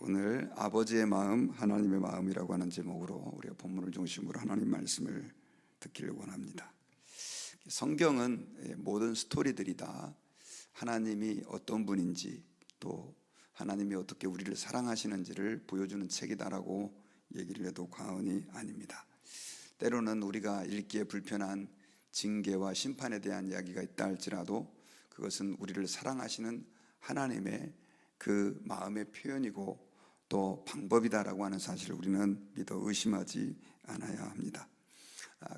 오늘 아버지의 마음, 하나님의 마음이라고 하는 제목으로 우리가 본문을 중심으로 하나님 말씀을 듣기를 원합니다. 성경은 모든 스토리들이 다 하나님이 어떤 분인지 또 하나님이 어떻게 우리를 사랑하시는지를 보여주는 책이다라고 얘기를 해도 과언이 아닙니다. 때로는 우리가 읽기에 불편한 징계와 심판에 대한 이야기가 있다 할지라도 그것은 우리를 사랑하시는 하나님의 그 마음의 표현이고 또 방법이다라고 하는 사실을 우리는 믿어 의심하지 않아야 합니다.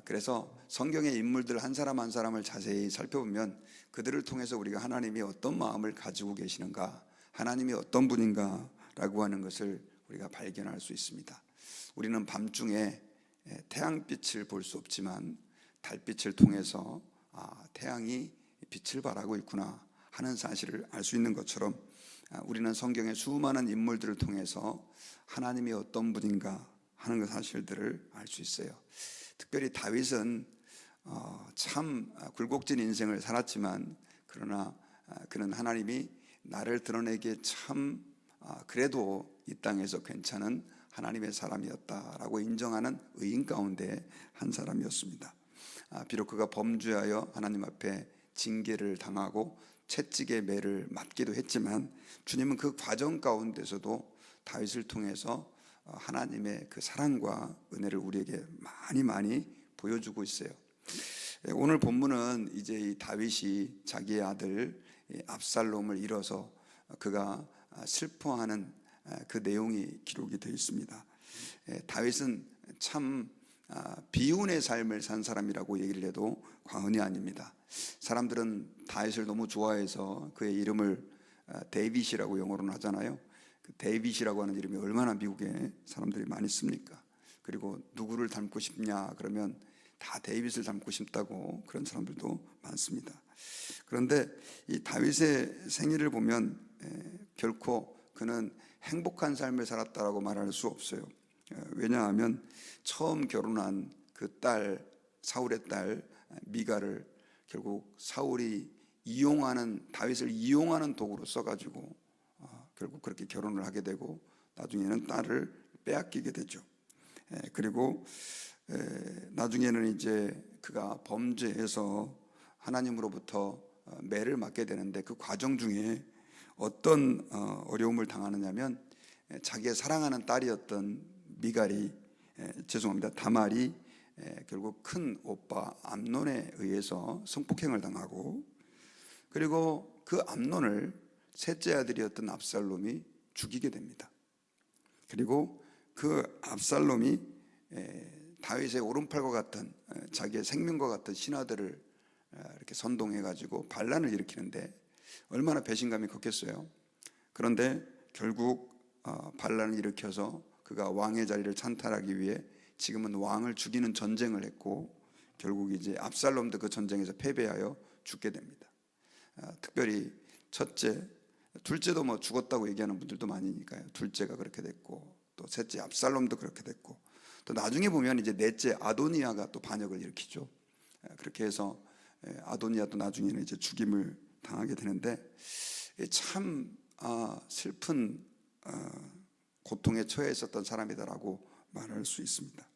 그래서 성경의 인물들 한 사람 한 사람을 자세히 살펴보면 그들을 통해서 우리가 하나님이 어떤 마음을 가지고 계시는가, 하나님이 어떤 분인가 라고 하는 것을 우리가 발견할 수 있습니다. 우리는 밤중에 태양빛을 볼 수 없지만 달빛을 통해서 태양이 빛을 발하고 있구나 하는 사실을 알 수 있는 것처럼 우리는 성경의 수많은 인물들을 통해서 하나님이 어떤 분인가 하는 그 사실들을 알 수 있어요. 특별히 다윗은 참 굴곡진 인생을 살았지만 그러나 그는 하나님이 나를 드러내기에 참 그래도 이 땅에서 괜찮은 하나님의 사람이었다라고 인정하는 의인 가운데 한 사람이었습니다. 비록 그가 범죄하여 하나님 앞에 징계를 당하고 채찍의 매를 맞기도 했지만 주님은 그 과정 가운데서도 다윗을 통해서 하나님의 그 사랑과 은혜를 우리에게 많이 보여주고 있어요. 오늘 본문은 이제 이 다윗이 자기의 아들 압살롬을 잃어서 그가 슬퍼하는 그 내용이 기록이 되어 있습니다. 다윗은 참 비운의 삶을 산 사람이라고 얘기를 해도 과언이 아닙니다. 사람들은 다윗을 너무 좋아해서 그의 이름을 데이빗이라고 영어로는 하잖아요. 그 데이빗이라고 하는 이름이 얼마나 미국에 사람들이 많이 씁니까? 그리고 누구를 닮고 싶냐 그러면 다 데이빗을 닮고 싶다고 그런 사람들도 많습니다. 그런데 이 다윗의 생애를 보면 결코 그는 행복한 삶을 살았다라고 말할 수 없어요. 왜냐하면 처음 결혼한 그 딸, 사울의 딸 미가를 결국 사울이 다윗을 이용하는 도구로 써가지고 결국 그렇게 결혼을 하게 되고 나중에는 딸을 빼앗기게 되죠. 그리고 나중에는 이제 그가 범죄해서 하나님으로부터 매를 맞게 되는데 그 과정 중에 어떤 어려움을 당하느냐면 자기의 사랑하는 딸이었던 다말이 결국 큰 오빠 암논에 의해서 성폭행을 당하고 그리고 그 암논을 셋째 아들이었던 압살롬이 죽이게 됩니다. 그리고 그 압살롬이 다윗의 오른팔과 같은 자기의 생명과 같은 신하들을 이렇게 선동해가지고 반란을 일으키는데 얼마나 배신감이 컸겠어요. 그런데 결국 반란을 일으켜서 그가 왕의 자리를 찬탈하기 위해 지금은 왕을 죽이는 전쟁을 했고 결국 이제 압살롬도 그 전쟁에서 패배하여 죽게 됩니다. 특별히 첫째, 둘째도 뭐 죽었다고 얘기하는 분들도 많으니까요. 둘째가 그렇게 됐고 또 셋째 압살롬도 그렇게 됐고 또 나중에 보면 이제 넷째 아도니아가 또 반역을 일으키죠. 그렇게 해서 아도니아도 나중에는 이제 죽임을 당하게 되는데 참 슬픈 고통에 처해 있었던 사람이다라고 말할 수 있습니다.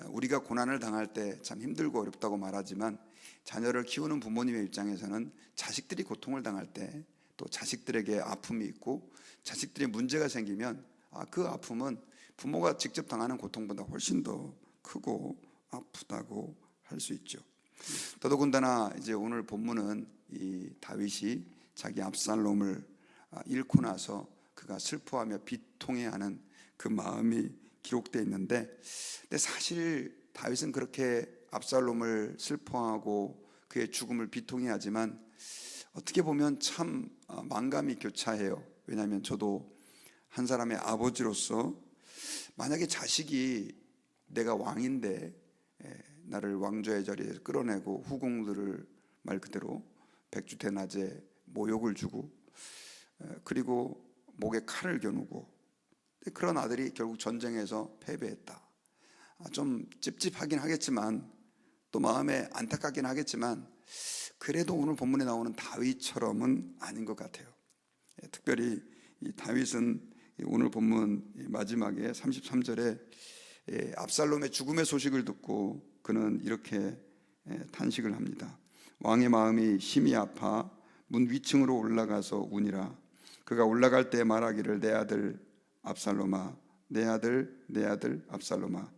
우리가 고난을 당할 때 참 힘들고 어렵다고 말하지만 자녀를 키우는 부모님의 입장에서는 자식들이 고통을 당할 때 또 자식들에게 아픔이 있고 자식들이 문제가 생기면 그 아픔은 부모가 직접 당하는 고통보다 훨씬 더 크고 아프다고 할 수 있죠. 더더군다나 이제 오늘 본문은 이 다윗이 자기 압살롬을 잃고 나서 그가 슬퍼하며 비통해하는 그 마음이 기록되어 있는데 근데 사실 다윗은 그렇게 압살롬을 슬퍼하고 그의 죽음을 비통해하지만 어떻게 보면 참 만감이 교차해요. 왜냐하면 저도 한 사람의 아버지로서 만약에 자식이 내가 왕인데 나를 왕좌의 자리에 끌어내고 후궁들을 말 그대로 백주대낮에 모욕을 주고 그리고 목에 칼을 겨누고 그런 아들이 결국 전쟁에서 패배했다. 좀 찝찝하긴 하겠지만 또 마음에 안타깝긴 하겠지만 그래도 오늘 본문에 나오는 다윗처럼은 아닌 것 같아요. 특별히 이 다윗은 오늘 본문 마지막에 33절에 압살롬의 죽음의 소식을 듣고 그는 이렇게 탄식을 합니다. 왕의 마음이 심히 아파 문 위층으로 올라가서 우니라. 그가 올라갈 때 말하기를 내 아들 압살롬아, 내 아들, 내 아들 압살롬아,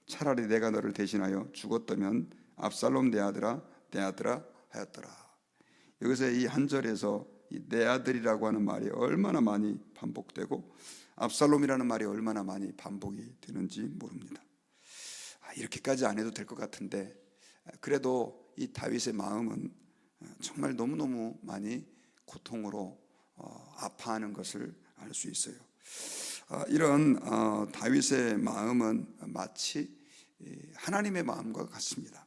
차라리 내가 너를 대신하여 죽었다면 압살롬 내 아들아, 내 아들아 하였더라. 여기서 이 한 절에서 내 아들이라고 하는 말이 얼마나 많이 반복되고 압살롬이라는 말이 얼마나 많이 반복이 되는지 모릅니다. 이렇게까지 안 해도 될 것 같은데 그래도 이 다윗의 마음은 정말 너무너무 많이 고통으로 아파하는 것을 알 수 있어요. 이런 다윗의 마음은 마치 하나님의 마음과 같습니다.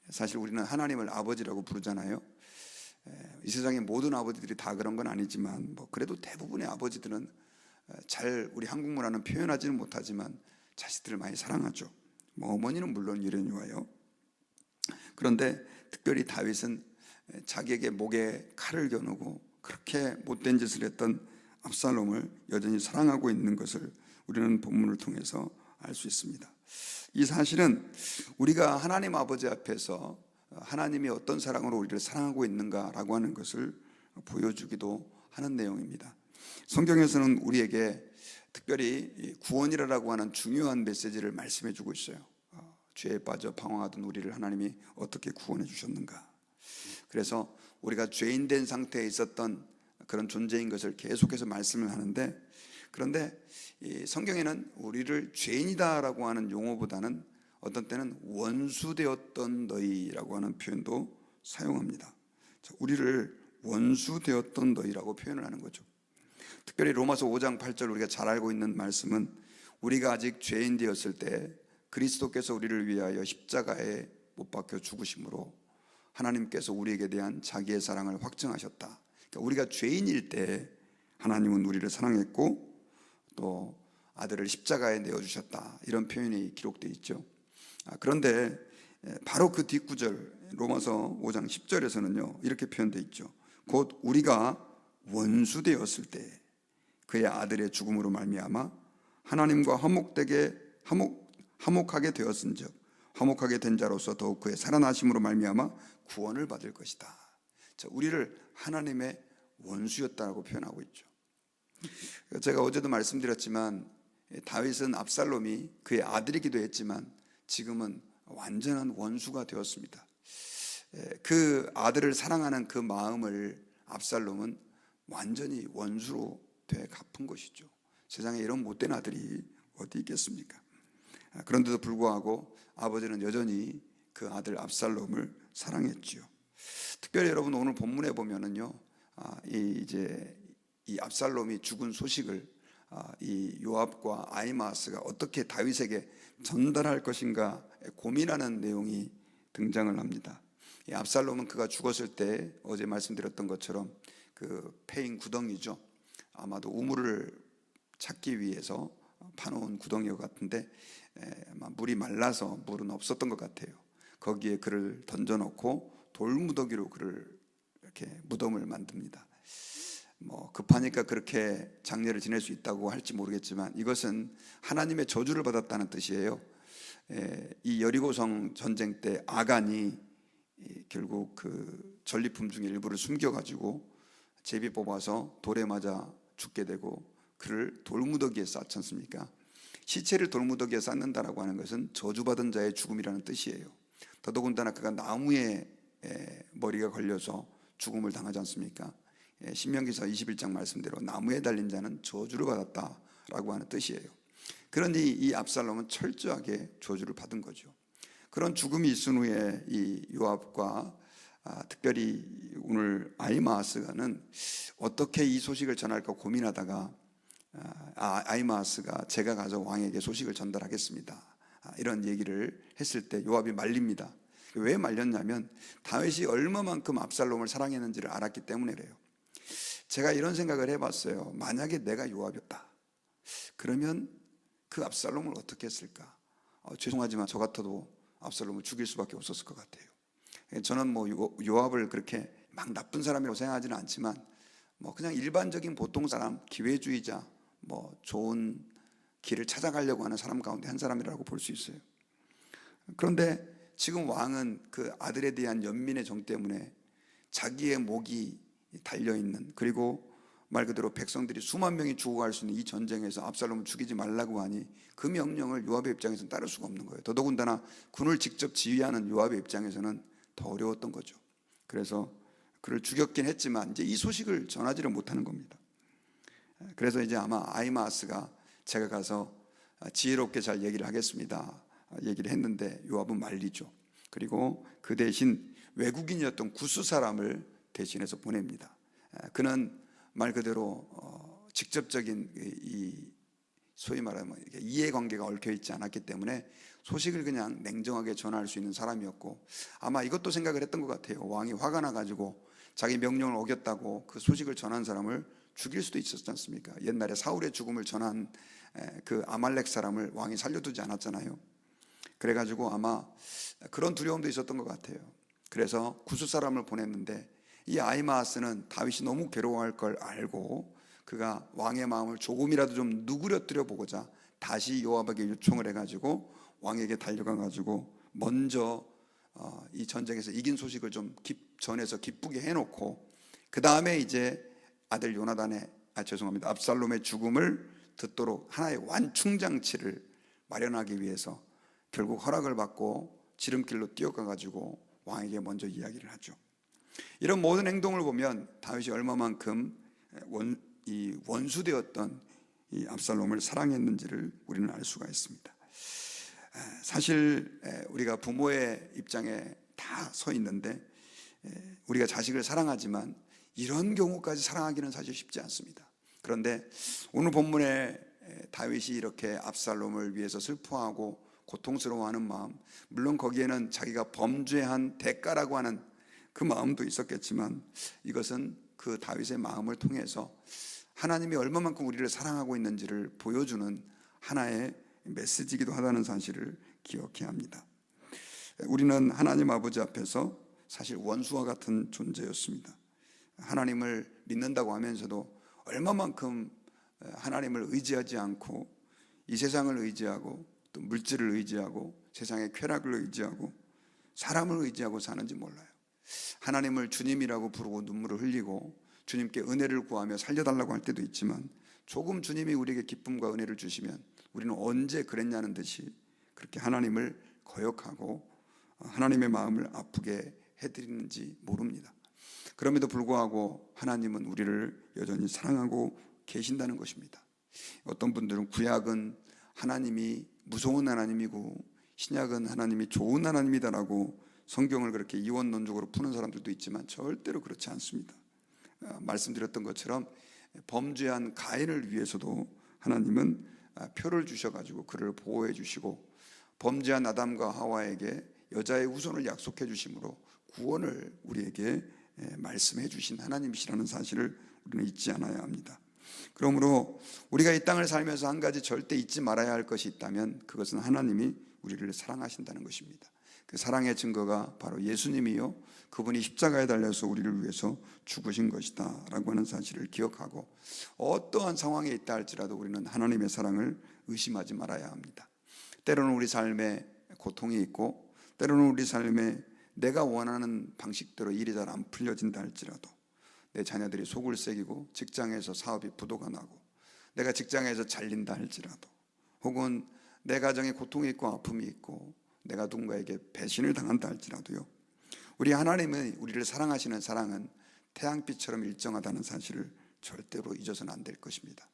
사실 우리는 하나님을 아버지라고 부르잖아요. 이 세상의 모든 아버지들이 다 그런 건 아니지만 그래도 대부분의 아버지들은 잘 우리 한국 문화는 표현하지는 못하지만 자식들을 많이 사랑하죠. 어머니는 물론 이러니와요. 그런데 특별히 다윗은 자기에게 목에 칼을 겨누고 그렇게 못된 짓을 했던 압살롬을 여전히 사랑하고 있는 것을 우리는 본문을 통해서 알 수 있습니다. 이 사실은 우리가 하나님 아버지 앞에서 하나님이 어떤 사랑으로 우리를 사랑하고 있는가라고 하는 것을 보여주기도 하는 내용입니다. 성경에서는 우리에게 특별히 구원이라고 하는 중요한 메시지를 말씀해 주고 있어요. 죄에 빠져 방황하던 우리를 하나님이 어떻게 구원해 주셨는가. 그래서 우리가 죄인 된 상태에 있었던 그런 존재인 것을 계속해서 말씀을 하는데, 그런데 이 성경에는 우리를 죄인이다라고 하는 용어보다는 어떤 때는 원수되었던 너희라고 하는 표현도 사용합니다. 우리를 원수되었던 너희라고 표현을 하는 거죠. 특별히 로마서 5장 8절 우리가 잘 알고 있는 말씀은 우리가 아직 죄인 되었을 때 그리스도께서 우리를 위하여 십자가에 못 박혀 죽으심으로 하나님께서 우리에게 대한 자기의 사랑을 확증하셨다. 그러니까 우리가 죄인일 때 하나님은 우리를 사랑했고 또 아들을 십자가에 내어주셨다. 이런 표현이 기록되어 있죠. 그런데 바로 그 뒷구절 로마서 5장 10절에서는요 이렇게 표현되어 있죠. 곧 우리가 원수되었을 때 그의 아들의 죽음으로 말미암아 하나님과 화목하게 되었은즉 화목하게 된 자로서 더욱 그의 살아나심으로 말미암아 구원을 받을 것이다. 자, 우리를 하나님의 원수였다고 표현하고 있죠. 제가 어제도 말씀드렸지만 다윗은 압살롬이 그의 아들이기도 했지만 지금은 완전한 원수가 되었습니다. 그 아들을 사랑하는 그 마음을 압살롬은 완전히 원수로 돼 갚은 것이죠. 세상에 이런 못된 아들이 어디 있겠습니까? 그런데도 불구하고 아버지는 여전히 그 아들 압살롬을 사랑했지요. 특별히 여러분 오늘 본문에 보면은요, 이 압살롬이 죽은 소식을 이 요압과 아히마아스가 어떻게 다윗에게 전달할 것인가 고민하는 내용이 등장을 합니다. 이 압살롬은 그가 죽었을 때 어제 말씀드렸던 것처럼 그 패인 구덩이죠. 아마도 우물을 찾기 위해서 파놓은 구덩이 같은데 아마 물이 말라서 물은 없었던 것 같아요. 거기에 그를 던져놓고 돌무더기로 그를 이렇게 무덤을 만듭니다. 급하니까 그렇게 장례를 지낼 수 있다고 할지 모르겠지만 이것은 하나님의 저주를 받았다는 뜻이에요. 이 여리고성 전쟁 때 아간이 결국 그 전리품 중에 일부를 숨겨가지고 제비 뽑아서 돌에 맞아 죽게 되고 그를 돌무더기에 쌓지 않습니까? 시체를 돌무더기에 쌓는다라고 하는 것은 저주받은 자의 죽음이라는 뜻이에요. 더더군다나 그가 나무에 머리가 걸려서 죽음을 당하지 않습니까? 신명기서 21장 말씀대로 나무에 달린 자는 저주를 받았다라고 하는 뜻이에요. 그러니 이 압살롬은 철저하게 저주를 받은 거죠. 그런 죽음이 있은 후에 이 요압과 특별히 오늘 아히마아스가는 어떻게 이 소식을 전할까 고민하다가 아히마아스가 제가 가서 왕에게 소식을 전달하겠습니다. 이런 얘기를 했을 때 요압이 말립니다. 왜 말렸냐면 다윗이 얼마만큼 압살롬을 사랑했는지를 알았기 때문이래요. 제가 이런 생각을 해봤어요. 만약에 내가 요압이었다 그러면 그 압살롬을 어떻게 했을까? 죄송하지만 저 같아도 압살롬을 죽일 수밖에 없었을 것 같아요. 저는 요압을 그렇게 막 나쁜 사람이라고 생각하지는 않지만 뭐 그냥 일반적인 보통 사람, 기회주의자, 뭐 좋은 길을 찾아가려고 하는 사람 가운데 한 사람이라고 볼 수 있어요. 그런데 지금 왕은 그 아들에 대한 연민의 정 때문에 자기의 목이 달려있는, 그리고 말 그대로 백성들이 수만 명이 죽어갈 수 있는 이 전쟁에서 압살롬을 죽이지 말라고 하니 그 명령을 요압의 입장에서는 따를 수가 없는 거예요. 더더군다나 군을 직접 지휘하는 요압의 입장에서는 더 어려웠던 거죠. 그래서 그를 죽였긴 했지만 이제 이 소식을 전하지를 못하는 겁니다. 그래서 이제 아마 아히마아스가 제가 가서 지혜롭게 잘 얘기를 하겠습니다 얘기를 했는데 요압은 말리죠. 그리고 그 대신 외국인이었던 구스 사람을 대신해서 보냅니다. 그는 말 그대로 직접적인 이 소위 말하면 이해관계가 얽혀 있지 않았기 때문에 소식을 그냥 냉정하게 전할 수 있는 사람이었고, 아마 이것도 생각을 했던 것 같아요. 왕이 화가 나가지고 자기 명령을 어겼다고 그 소식을 전한 사람을 죽일 수도 있었지 않습니까? 옛날에 사울의 죽음을 전한 그 아말렉 사람을 왕이 살려두지 않았잖아요. 그래가지고 아마 그런 두려움도 있었던 것 같아요. 그래서 구스 사람을 보냈는데 이 아히마아스는 다윗이 너무 괴로워할 걸 알고 그가 왕의 마음을 조금이라도 좀 누그러뜨려 보고자 다시 요압에게 요청을 해가지고 왕에게 달려가가지고 먼저 이 전쟁에서 이긴 소식을 좀 전해서 기쁘게 해놓고, 그 다음에 이제 아들 압살롬의 죽음을 듣도록 하나의 완충장치를 마련하기 위해서 결국 허락을 받고 지름길로 뛰어가가지고 왕에게 먼저 이야기를 하죠. 이런 모든 행동을 보면 다윗이 얼마만큼 원수되었던 이 압살롬을 사랑했는지를 우리는 알 수가 있습니다. 사실 우리가 부모의 입장에 다 서 있는데 우리가 자식을 사랑하지만 이런 경우까지 사랑하기는 사실 쉽지 않습니다. 그런데 오늘 본문에 다윗이 이렇게 압살롬을 위해서 슬퍼하고 고통스러워하는 마음, 물론 거기에는 자기가 범죄한 대가라고 하는 그 마음도 있었겠지만 이것은 그 다윗의 마음을 통해서 하나님이 얼마만큼 우리를 사랑하고 있는지를 보여주는 하나의 메시지이기도 하다는 사실을 기억해야 합니다. 우리는 하나님 아버지 앞에서 사실 원수와 같은 존재였습니다. 하나님을 믿는다고 하면서도 얼마만큼 하나님을 의지하지 않고 이 세상을 의지하고 또 물질을 의지하고 세상의 쾌락을 의지하고 사람을 의지하고 사는지 몰라요. 하나님을 주님이라고 부르고 눈물을 흘리고 주님께 은혜를 구하며 살려달라고 할 때도 있지만, 조금 주님이 우리에게 기쁨과 은혜를 주시면 우리는 언제 그랬냐는 듯이 그렇게 하나님을 거역하고 하나님의 마음을 아프게 해드리는지 모릅니다. 그럼에도 불구하고 하나님은 우리를 여전히 사랑하고 계신다는 것입니다. 어떤 분들은 구약은 하나님이 무서운 하나님이고 신약은 하나님이 좋은 하나님이다라고 성경을 그렇게 이원론적으로 푸는 사람들도 있지만 절대로 그렇지 않습니다. 말씀드렸던 것처럼 범죄한 가인을 위해서도 하나님은 표를 주셔가지고 그를 보호해 주시고, 범죄한 아담과 하와에게 여자의 후손을 약속해 주심으로 구원을 우리에게 말씀해 주신 하나님이시라는 사실을 우리는 잊지 않아야 합니다. 그러므로 우리가 이 땅을 살면서 한 가지 절대 잊지 말아야 할 것이 있다면 그것은 하나님이 우리를 사랑하신다는 것입니다. 그 사랑의 증거가 바로 예수님이요, 그분이 십자가에 달려서 우리를 위해서 죽으신 것이다 라고 하는 사실을 기억하고, 어떠한 상황에 있다 할지라도 우리는 하나님의 사랑을 의심하지 말아야 합니다. 때로는 우리 삶에 고통이 있고 때로는 우리 삶에 내가 원하는 방식대로 일이 잘 안 풀려진다 할지라도, 내 자녀들이 속을 새기고 직장에서 사업이 부도가 나고 내가 직장에서 잘린다 할지라도, 혹은 내 가정에 고통이 있고 아픔이 있고 내가 누군가에게 배신을 당한다 할지라도요, 우리 하나님은 우리를 사랑하시는 사랑은 태양빛처럼 일정하다는 사실을 절대로 잊어서는 안 될 것입니다.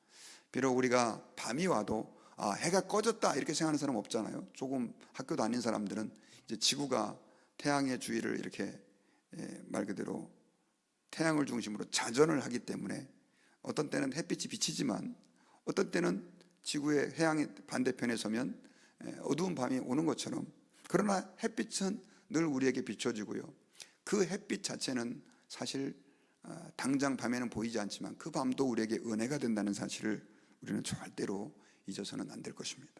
비록 우리가 밤이 와도 해가 꺼졌다 이렇게 생각하는 사람 없잖아요. 조금 학교 다닌 사람들은 이제 지구가 태양의 주위를 이렇게 말 그대로 태양을 중심으로 자전을 하기 때문에 어떤 때는 햇빛이 비치지만 어떤 때는 지구의 해양의 반대편에 서면 어두운 밤이 오는 것처럼, 그러나 햇빛은 늘 우리에게 비춰지고요, 그 햇빛 자체는 사실 당장 밤에는 보이지 않지만 그 밤도 우리에게 은혜가 된다는 사실을 우리는 절대로 잊어서는 안 될 것입니다.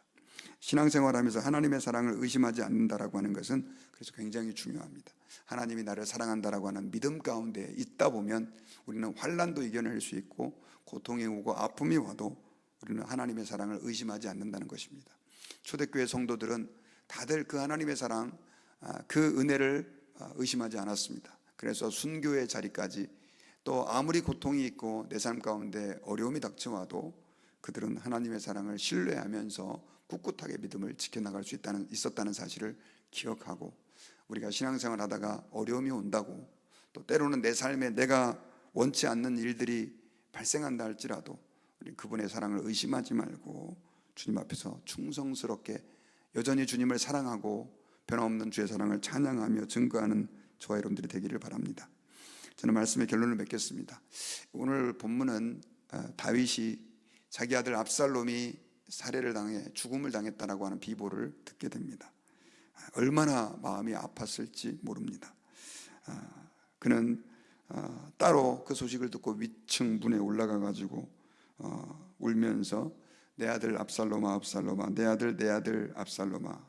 신앙생활하면서 하나님의 사랑을 의심하지 않는다라고 하는 것은 그래서 굉장히 중요합니다. 하나님이 나를 사랑한다라고 하는 믿음 가운데 있다 보면 우리는 환난도 이겨낼 수 있고 고통이 오고 아픔이 와도 우리는 하나님의 사랑을 의심하지 않는다는 것입니다. 초대교회 성도들은 다들 그 하나님의 사랑, 그 은혜를 의심하지 않았습니다. 그래서 순교의 자리까지, 또 아무리 고통이 있고 내 삶 가운데 어려움이 닥쳐와도 그들은 하나님의 사랑을 신뢰하면서 꿋꿋하게 믿음을 지켜나갈 수 있었다는 사실을 기억하고, 우리가 신앙생활 하다가 어려움이 온다고, 또 때로는 내 삶에 내가 원치 않는 일들이 발생한다 할지라도 우리 그분의 사랑을 의심하지 말고 주님 앞에서 충성스럽게 여전히 주님을 사랑하고 변함없는 주의 사랑을 찬양하며 증거하는 저와 여러분들이 되기를 바랍니다. 저는 말씀의 결론을 맺겠습니다. 오늘 본문은 다윗이 자기 아들 압살롬이 살해를 당해 죽음을 당했다라고 하는 비보를 듣게 됩니다. 얼마나 마음이 아팠을지 모릅니다. 그는 따로 그 소식을 듣고 위층 문에 올라가 가지고 울면서 내 아들 압살롬아, 압살롬아, 내 아들 압살롬아,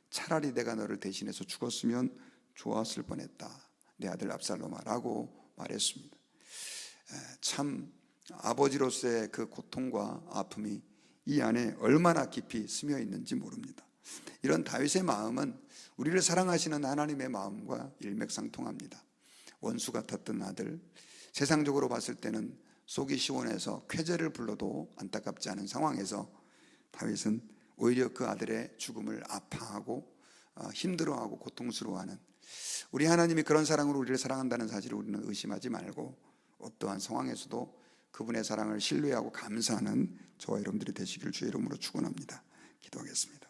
차라리 내가 너를 대신해서 죽었으면 좋았을 뻔했다, 내 아들 압살롬아 라고 말했습니다. 참 아버지로서의 그 고통과 아픔이 이 안에 얼마나 깊이 스며 있는지 모릅니다. 이런 다윗의 마음은 우리를 사랑하시는 하나님의 마음과 일맥상통합니다. 원수 같았던 아들, 세상적으로 봤을 때는 속이 시원해서 쾌재를 불러도 안타깝지 않은 상황에서 다윗은 오히려 그 아들의 죽음을 아파하고 힘들어하고 고통스러워하는, 우리 하나님이 그런 사랑으로 우리를 사랑한다는 사실을 우리는 의심하지 말고 어떠한 상황에서도 그분의 사랑을 신뢰하고 감사하는 저와 여러분들이 되시길 주의 이름으로 축원합니다. 기도하겠습니다.